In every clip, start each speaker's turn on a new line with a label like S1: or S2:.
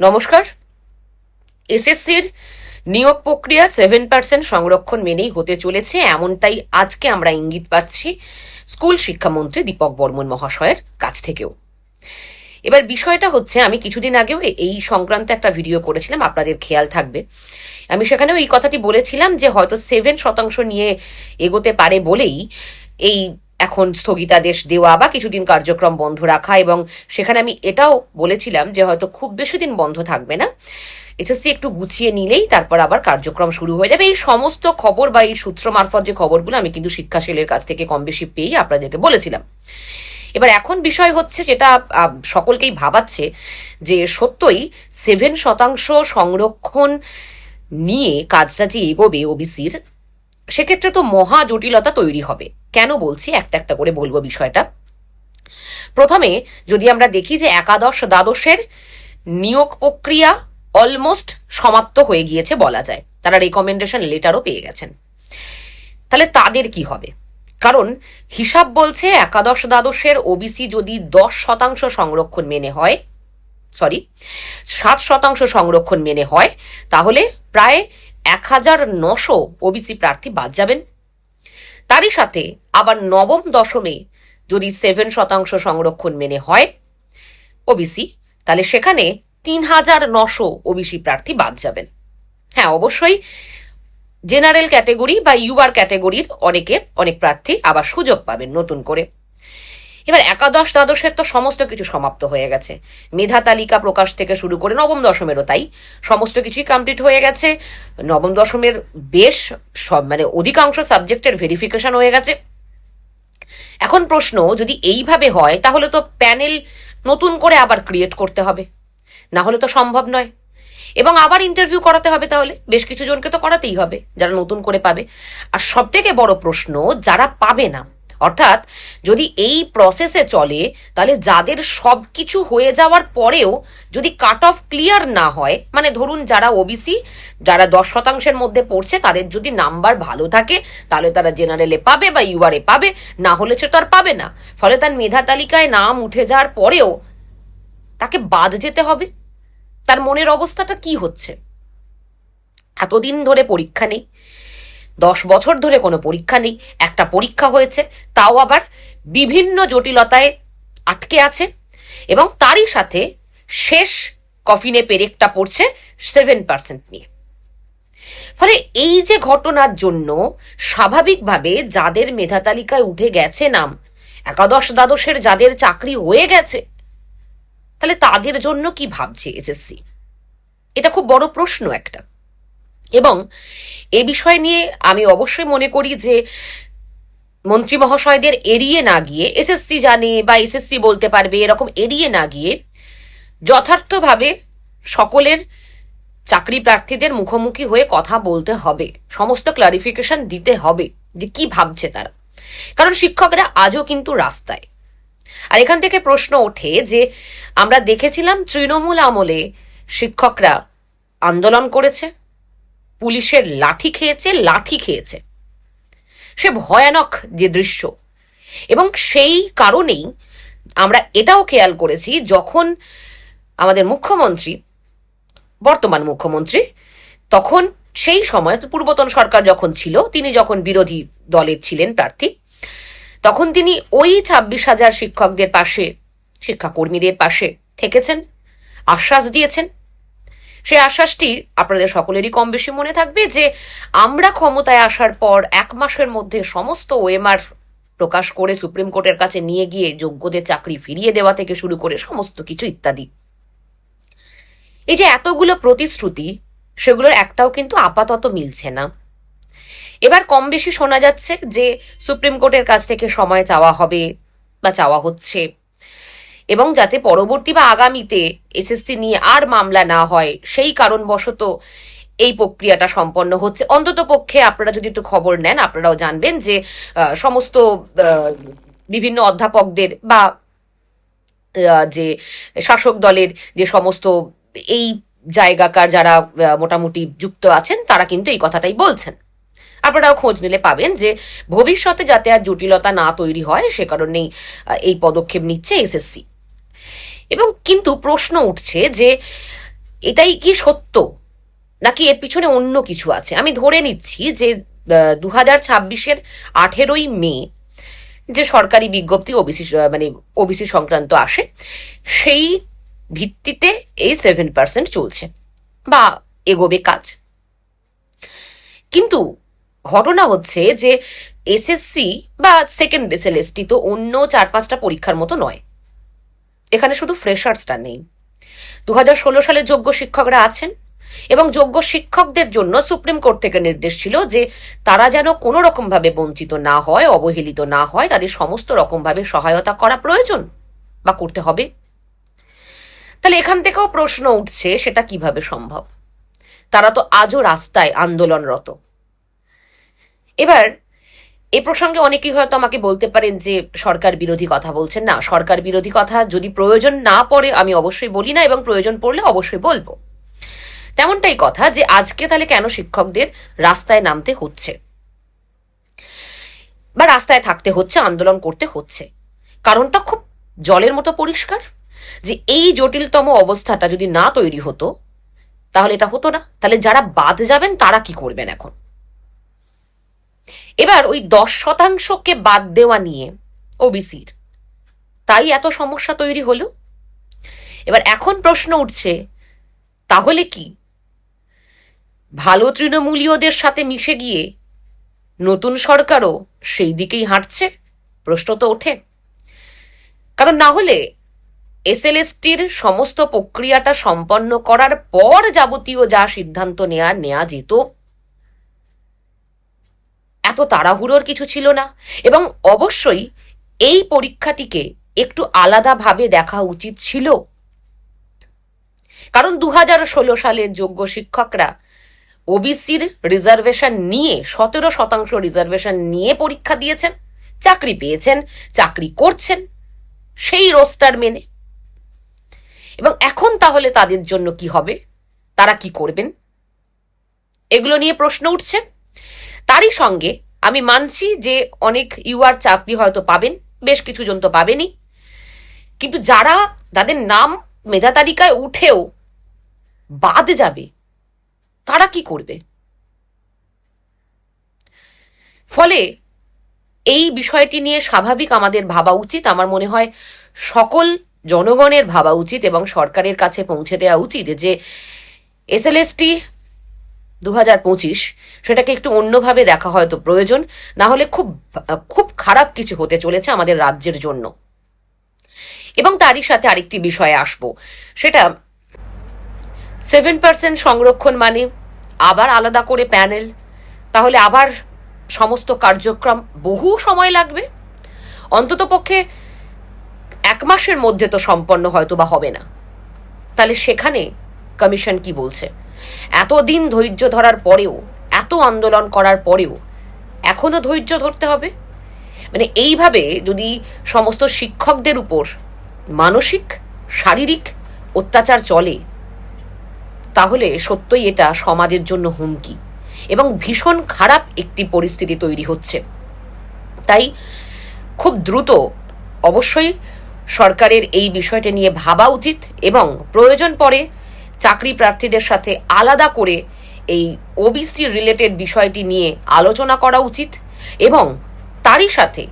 S1: নমস্কার। এসএসসির নিয়োগ প্রক্রিয়া 7% সংরক্ষণ মেনেই হতে চলেছে, এমনটাই আজকে আমরা ইঙ্গিত পাচ্ছি স্কুল শিক্ষামন্ত্রী দীপক বর্মন মহাশয়ের কাছ থেকেও। এবার বিষয়টা হচ্ছে, আমি কিছুদিন আগেও এই সংক্রান্ত একটা ভিডিও করেছিলাম, আপনাদের খেয়াল থাকবে। আমি সেখানেও এই কথাটি বলেছিলাম যে হয়তো 7% নিয়ে এগোতে পারে বলেই এই এখন স্থগিতাদেশ দেওয়া বা কিছুদিন কার্যক্রম বন্ধ রাখা, এবং সেখানে আমি এটাও বলেছিলাম যে হয়তো খুব বেশি দিন বন্ধ থাকবে না, এসএসসি একটু গুছিয়ে নিলেই তারপর আবার কার্যক্রম শুরু হয়ে যাবে। এই সমস্ত খবর বা এই সূত্র মারফত যে খবরগুলো আমি কিন্তু শিক্ষা সেলের কাছ থেকে কম বেশি পেয়েই আপনাদেরকে বলেছিলাম। এবার এখন বিষয় হচ্ছে, যেটা সকলকেই ভাবাচ্ছে, যে সত্যই 7% সংরক্ষণ নিয়ে কাজটা যে এগোবে ওবিসির, সেক্ষেত্রে তো মহা জটিলতা তৈরি হবে। কেন বলছি, একটা একটা করে বলবো বিষয়টা। প্রথমে যদি আমরা দেখি যে একাদশ দ্বাদশের নিয়োগ প্রক্রিয়া অলমোস্ট সমাপ্ত হয়ে গিয়েছে বলা যায়, তারা রেকমেন্ডেশন লেটারও পেয়ে গেছেন। তাহলে তাদের কি হবে? কারণ হিসাব বলছে একাদশ দ্বাদশের ওবিসি যদি 10% সংরক্ষণ মেনে হয়, 7% সংরক্ষণ মেনে হয়, তাহলে প্রায় 1900 ওবিসি প্রার্থী বাদ যাবেন। তারই সাথে আবার নবম দশমে যদি 7% সংরক্ষণ মেনে হয় ওবিসি, তাহলে সেখানে 3900 ওবিসি প্রার্থী বাদ যাবেন। হ্যাঁ, অবশ্যই জেনারেল ক্যাটেগরি বা ইউআর ক্যাটেগরির অনেক প্রার্থী আবার সুযোগ পাবেন নতুন করে। এবার একাদশ দ্বাদশের তো সমস্ত কিছু সমাপ্ত হয়ে গেছে, মেধা তালিকা প্রকাশ থেকে শুরু করে নবম দশমেরও তাই, সমস্ত কিছুই কমপ্লিট হয়ে গেছে। নবম দশমের বেশ অধিকাংশ সাবজেক্টের ভেরিফিকেশন হয়ে গেছে। এখন প্রশ্ন, যদি এইভাবে হয় তাহলে তো প্যানেল নতুন করে আবার ক্রিয়েট করতে হবে, না হলে তো সম্ভব নয়। এবং আবার ইন্টারভিউ করাতে হবে, তাহলে বেশ কিছু জনকে তো করাতেই হবে যারা নতুন করে পাবে। আর সব থেকে বড় প্রশ্ন, যারা পাবে না, অর্থাৎ যদি এই প্রসেসে চলে, তাহলে যাদের সব কিছু হয়ে যাওয়ার পরেও যদি কাট অফ ক্লিয়ার না হয়, মানে ধরুন যারা ওবিসি, যারা 10%-এর মধ্যে পড়ছে, তাদের যদি নাম্বার ভালো থাকে তাহলে তারা জেনারেলে পাবে বা ইউআরএ পাবে, না হলে সে তো আর পাবে না। ফলে তার মেধা তালিকায় নাম উঠে যাওয়ার পরেও তাকে বাদ যেতে হবে। তার মনের অবস্থাটা কি হচ্ছে? এতদিন ধরে পরীক্ষা নেই, 10 বছর ধরে কোনো পরীক্ষা নেই, একটা পরীক্ষা হয়েছে, তাও আবার বিভিন্ন জটিলতায় আটকে আছে, এবং তারই সাথে শেষ কফিনে পেরেকটা পড়ছে 7% নিয়ে। ফলে এই যে ঘটনার জন্য স্বাভাবিকভাবে যাদের মেধা তালিকায় উঠে গেছে নাম, একাদশ দ্বাদশের যাদের চাকরি হয়ে গেছে, তাহলে তাদের জন্য কি ভাবছে এসএসসি? এটা খুব বড় প্রশ্ন একটা। এবং এ বিষয় নিয়ে আমি অবশ্যই মনে করি যে মন্ত্রী মহাশয়দের এড়িয়ে না গিয়ে, এসএসসি জানে বা এসএসসি বলতে পারবে এরকম এড়িয়ে না গিয়ে, যথার্থভাবে সকলের চাকরি প্রার্থীদের মুখোমুখি হয়ে কথা বলতে হবে, সমস্ত ক্লারিফিকেশন দিতে হবে যে কি ভাবছে তারা। কারণ শিক্ষকরা আজও কিন্তু রাস্তায়। আর এখান থেকে প্রশ্ন ওঠে যে আমরা দেখেছিলাম তৃণমূল আমলে শিক্ষকরা আন্দোলন করেছে, পুলিশের লাঠি খেয়েছে, সে ভয়ানক যে দৃশ্য। এবং সেই কারণেই আমরা এটাও খেয়াল করেছি, যখন আমাদের মুখ্যমন্ত্রী, বর্তমান মুখ্যমন্ত্রী, তখন সেই সময় পূর্বতন সরকার যখন ছিল, তিনি যখন বিরোধী দলের ছিলেন প্রার্থী, তখন তিনি ওই 26,000 শিক্ষকদের পাশে, শিক্ষাকর্মীদের পাশে থেকেছেন, আশ্বাস দিয়েছেন। সেই আশ্বাসটি আপনাদের সকলেরই কম বেশি মনে থাকবে যে আমরা ক্ষমতায় আসার পর 1 মাসের মধ্যে সমস্ত ওএমআর প্রকাশ করে সুপ্রিম কোর্টের কাছে নিয়ে গিয়ে যোগ্যদের চাকরি ফিরিয়ে দেওয়া থেকে শুরু করে সমস্ত কিছু ইত্যাদি। এই যে এতগুলো প্রতিশ্রুতি, সেগুলোর একটাও কিন্তু আপাতত মিলছে না। এবার কম বেশি শোনা যাচ্ছে যে সুপ্রিম কোর্টের কাছ থেকে সময় চাওয়া হবে বা চাওয়া হচ্ছে, এবং যাতে পরবর্তী বা আগামীতে এসএসসি নিয়ে আর মামলা না হয় সেই কারণবশত এই প্রক্রিয়াটা সম্পন্ন হচ্ছে। অন্তত পক্ষে আপনারা যদি একটু খবর নেন, আপনারাও জানবেন যে সমস্ত বিভিন্ন অধ্যাপকদের বা যে শাসক দলের যে সমস্ত এই জায়গাকার যারা মোটামুটি যুক্ত আছেন, তারা কিন্তু এই কথাটাই বলছেন। আপনারাও খোঁজ নিলে পাবেন যে ভবিষ্যতে যাতে আর জটিলতা না তৈরি হয় সে কারণেই এই পদক্ষেপ নিচ্ছে এসএসসি। এবং কিন্তু প্রশ্ন উঠছে যে এটাই কি সত্য, নাকি এর পিছনে অন্য কিছু আছে? আমি ধরে নিচ্ছি যে 2026-এর 18ই মে যে সরকারি বিজ্ঞপ্তি ওবিসি মানে ওবিসি সংক্রান্ত আসে, সেই ভিত্তিতে এই 7% চলছে বা এগোবে কাজ। কিন্তু ঘটনা হচ্ছে যে এসএসসি বা সেকেন্ড এসএলএসটি তো অন্য 4-5টা পরীক্ষার মতো নয়। এখানে শুধু ফ্রেশার্সটা নেই, 2016 সালে যোগ্য শিক্ষকরা আছেন এবং যোগ্য শিক্ষকদের জন্য সুপ্রিম কোর্ট থেকে নির্দেশ ছিল যে তারা যেন কোনো রকমভাবে বঞ্চিত না হয়, অবহেলিত না হয়, তাদের সমস্ত রকমভাবে সহায়তা করা প্রয়োজন বা করতে হবে। তাহলে এখান থেকেও প্রশ্ন উঠছে, সেটা কিভাবে সম্ভব? তারা তো আজও রাস্তায় আন্দোলনরত। এবার এ প্রসঙ্গে অনেকেই হয়তো আমাকে বলতে পারেন যে সরকার বিরোধী কথা বলছেন। না, সরকার বিরোধী কথা যদি প্রয়োজন না পড়ে আমি অবশ্যই বলি না, এবং প্রয়োজন পড়লে অবশ্যই বলবো। তেমনটাই কথা যে আজকে তাহলে কেন শিক্ষকদের রাস্তায় নামতে হচ্ছে বা রাস্তায় থাকতে হচ্ছে, আন্দোলন করতে হচ্ছে? কারণটা খুব জলের মতো পরিষ্কার, যে এই জটিলতম অবস্থাটা যদি না তৈরি হতো তাহলে এটা হতো না। তাহলে যারা বাদ যাবেন তারা কি করবেন এখন? এবার ওই 10%কে বাদ দেওয়া নিয়ে ওবিসির তাই এত সমস্যা তৈরি হলো। এবার এখন প্রশ্ন উঠছে, তাহলে কি ভালো তৃণমূলীয়দের সাথে মিশে গিয়ে নতুন সরকারও সেই দিকেই হাঁটছে? প্রশ্ন তো ওঠে। কারণ না হলে এসএলএসটির সমস্ত প্রক্রিয়াটা সম্পন্ন করার পর যাবতীয় যা সিদ্ধান্ত নেওয়া যেত, এত তাড়াহুড়োর কিছু ছিল না। এবং অবশ্যই এই পরীক্ষাটিকে একটু আলাদাভাবে দেখা উচিত ছিল। কারণ 2016 সালের যোগ্য শিক্ষকরা ওবিসির রিজার্ভেশন নিয়ে 17% রিজার্ভেশন নিয়ে পরীক্ষা দিয়েছেন, চাকরি পেয়েছেন, চাকরি করছেন সেই রোস্টার মেনে। এবং এখন তাহলে তাদের জন্য কি হবে, তারা কি করবেন, এগুলো নিয়ে প্রশ্ন উঠছে। তারই সঙ্গে আমি মানছি যে অনেক ইউআর চাকরি হয়তো পাবেন, বেশ কিছু জন তো পাবেনই, কিন্তু যারা তাদের নাম মেধা তালিকায় উঠেও বাদ যাবে তারা কি করবে? ফলে এই বিষয়টি নিয়ে স্বাভাবিক আমাদের ভাবা উচিত। আমার মনে হয় সকল জনগণের ভাবা উচিত এবং সরকারের কাছে পৌঁছে দেওয়া উচিত যে এসএলএসটি 2025 সেটাকে একটু অন্যভাবে দেখা হয়তো প্রয়োজন, না হলে খুব খুব খারাপ কিছু হতে চলেছে আমাদের রাজ্যের জন্য। এবং তারই সাথে আরেকটি বিষয়ে আসবো, সেটা 7% সংরক্ষণ মানে আবার আলাদা করে প্যানেল, তাহলে আবার সমস্ত কার্যক্রম বহু সময় লাগবে। অন্ততপক্ষে 1 মাসের মধ্যে তো সম্পন্ন হয়তো বা হবে না। তাহলে সেখানে কমিশন কি বলছে? এতদিন ধৈর্য ধরার পরেও, এত আন্দোলন করার পরেও এখনো ধৈর্য ধরতে হবে? মানে এইভাবে যদি সমস্ত শিক্ষকদের উপর মানসিক শারীরিক অত্যাচার চলে তাহলে সত্যই এটা সমাজের জন্য হুমকি এবং ভীষণ খারাপ একটি পরিস্থিতি তৈরি হচ্ছে। তাই খুব দ্রুত অবশ্যই সরকারের এই বিষয়টা নিয়ে ভাবা উচিত এবং প্রয়োজন পড়ে চাকরি প্রার্থীদের সাথে আলাদা করে এই ওবিসি রিলেটেড বিষয়টি নিয়ে আলোচনা করা উচিত এবং তারই সাথে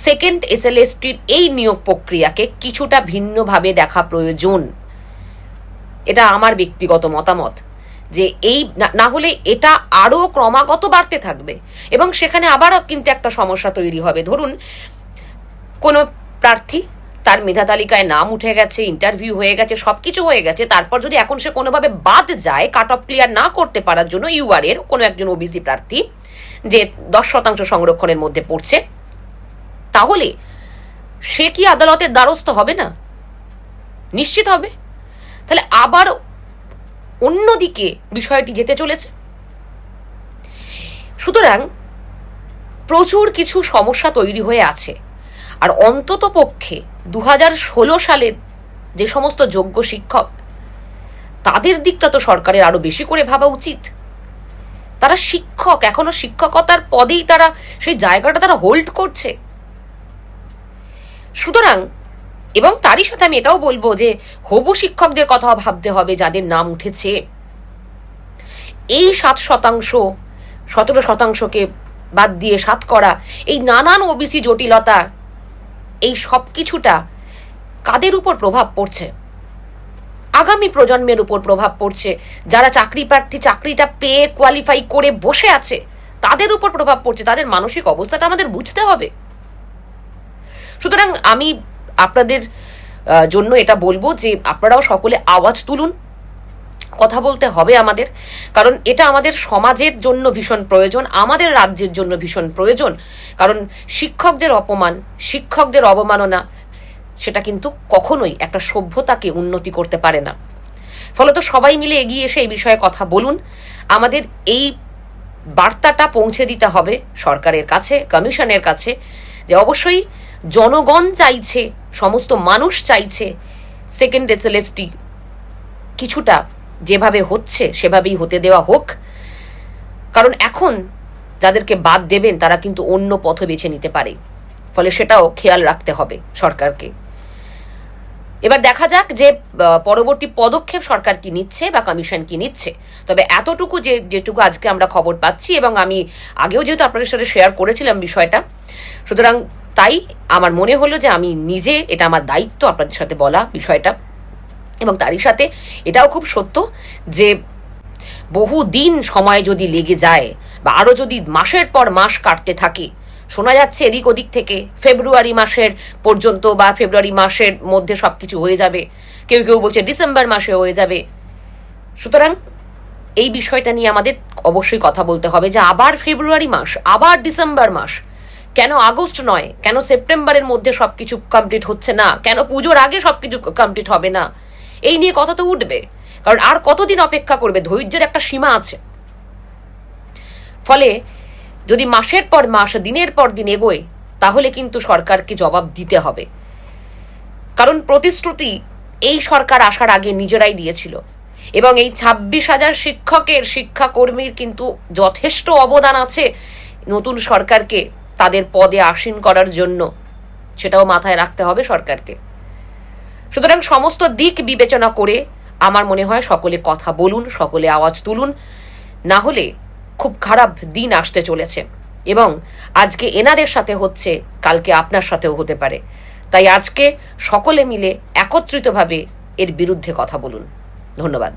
S1: সেকেন্ড এসএলএসটির এই নিয়োগ প্রক্রিয়াকে কিছুটা ভিন্নভাবে দেখা প্রয়োজন। এটা আমার ব্যক্তিগত মতামত, যে এই না হলে এটা আরো ক্রমাগত বাড়তে থাকবে এবং সেখানে আবারও কিন্তু একটা সমস্যা তৈরি হবে। ধরুন কোনো প্রার্থী, তার মেধা তালিকায় নাম উঠে গেছে, ইন্টারভিউ হয়ে গেছে, সবকিছু হয়ে গেছে, তারপর যদি এখন সে কোনোভাবে বাদ যায় কাট অফ ক্লিয়ার না করতে পারার জন্য ইউআর এর কোনো একজন ওবিসি প্রার্থী যে 10% সংরক্ষণের মধ্যে পড়ছে, তাহলে সে কি আদালতের দ্বারস্থ হবে না? নিশ্চিত হবে। তাহলে আবার অন্যদিকে বিষয়টি যেতে চলেছে। সুতরাং প্রচুর কিছু সমস্যা তৈরি হয়ে আছে। আর অন্তত পক্ষে 2016 সালের যে সমস্ত যোগ্য শিক্ষক, তাদের দিকটা তো সরকারের আরো বেশি করে ভাবা উচিত। তারা শিক্ষক, এখনো শিক্ষকতার পদেই তারা সেই জায়গাটা তারা হোল্ড করছে। সুতরাং এবং তারই সাথে আমি এটাও বলবো যে হবু শিক্ষকদের কথাও ভাবতে হবে, যাদের নাম উঠেছে। এই 7%, 17%কে বাদ দিয়ে 7 করা, এই নানান ওবিসি জটিলতা, এই সব কিছুটা কাদের উপর প্রভাব পড়ছে? আগামী প্রজন্মের উপর প্রভাব পড়ছে। যারা চাকরি প্রার্থী, চাকরিটা পেয়ে কোয়ালিফাই করে বসে আছে, তাদের উপর প্রভাব পড়ছে। তাদের মানসিক অবস্থাটা আমাদের বুঝতে হবে। সুতরাং আমি আপনাদের জন্য এটা বলবো যে আপনারাও সকলে আওয়াজ তুলুন, কথা বলতে হবে আমাদের, কারণ এটা আমাদের সমাজের জন্য ভীষণ প্রয়োজন, আমাদের রাজ্যের জন্য ভীষণ প্রয়োজন। কারণ শিক্ষকদের অপমান, শিক্ষকদের অবমাননা, সেটা কিন্তু কখনোই একটা সভ্যতাকে উন্নতি করতে পারে না। ফলত সবাই মিলে এগিয়ে এসে এই বিষয়ে কথা বলুন। আমাদের এই বার্তাটা পৌঁছে দিতে হবে সরকারের কাছে, কমিশনের কাছে, যে অবশ্যই জনগণ চাইছে, সমস্ত মানুষ চাইছে সেকেন্ড এসএলএসটি কিছুটা যেভাবে হচ্ছে সেভাবেই হতে দেওয়া হোক। কারণ এখন যাদেরকে বাদ দেবেন তারা কিন্তু অন্য পথ বেছে নিতে পারে, ফলে সেটাও খেয়াল রাখতে হবে সরকারকে। এবার দেখা যাক যে পরবর্তী পদক্ষেপ সরকার কি নিচ্ছে বা কমিশন কি নিচ্ছে। তবে এতটুকু যেটুকু আজকে আমরা খবর পাচ্ছি, এবং আমি আগেও যেহেতু আপনাদের সাথে শেয়ার করেছিলাম বিষয়টা, সুতরাং তাই আমার মনে হলো যে আমি নিজে, এটা আমার দায়িত্ব আপনাদের সাথে বলা বিষয়টা। এবং তারই সাথে এটাও খুব সত্য যে বহু দিন সময় যদি লেগে যায় বা আরও যদি মাসের পর মাস কাটতে থাকে, শোনা যাচ্ছে এদিক ওদিক থেকে ফেব্রুয়ারি মাসের পর্যন্ত বা ফেব্রুয়ারি মাসের মধ্যে সবকিছু হয়ে যাবে, কেউ কেউ বলছে ডিসেম্বর মাসে হয়ে যাবে। সুতরাং এই বিষয়টা নিয়ে আমাদের অবশ্যই কথা বলতে হবে যে আবার ফেব্রুয়ারি মাস, আবার ডিসেম্বর মাস, কেন আগস্ট নয়, কেন সেপ্টেম্বরের মধ্যে সবকিছু কমপ্লিট হচ্ছে না, কেন পুজোর আগে সবকিছু কমপ্লিট হবে না? এই নিয়ে কথা তো উঠবে, কারণ আর কতদিন অপেক্ষা করবে? ধৈর্যের একটা সীমা আছে। ফলে যদি মাসের পর মাস, দিনের পর দিন এগোয়, তাহলে কিন্তু সরকারকে জবাব দিতে হবে। কারণ প্রতিশ্রুতি এই সরকার আসার আগে নিজেরাই দিয়েছিল, এবং এই 26,000 শিক্ষকের, শিক্ষাকর্মীর কিন্তু যথেষ্ট অবদান আছে নতুন সরকারকে তাদের পদে আসীন করার জন্য, সেটাও মাথায় রাখতে হবে সরকারকে। সুতরাং সমস্ত দিক বিবেচনা করে আমার মনে হয় সকলে কথা বলুন, সকলে আওয়াজ তুলুন, না হলে খুব খারাপ দিন আসতে চলেছে। এবং আজকে এনাদের সাথে হচ্ছে, কালকে আপনার সাথেও হতে পারে। তাই আজকে সকলে মিলে একত্রিতভাবে এর বিরুদ্ধে কথা বলুন। ধন্যবাদ।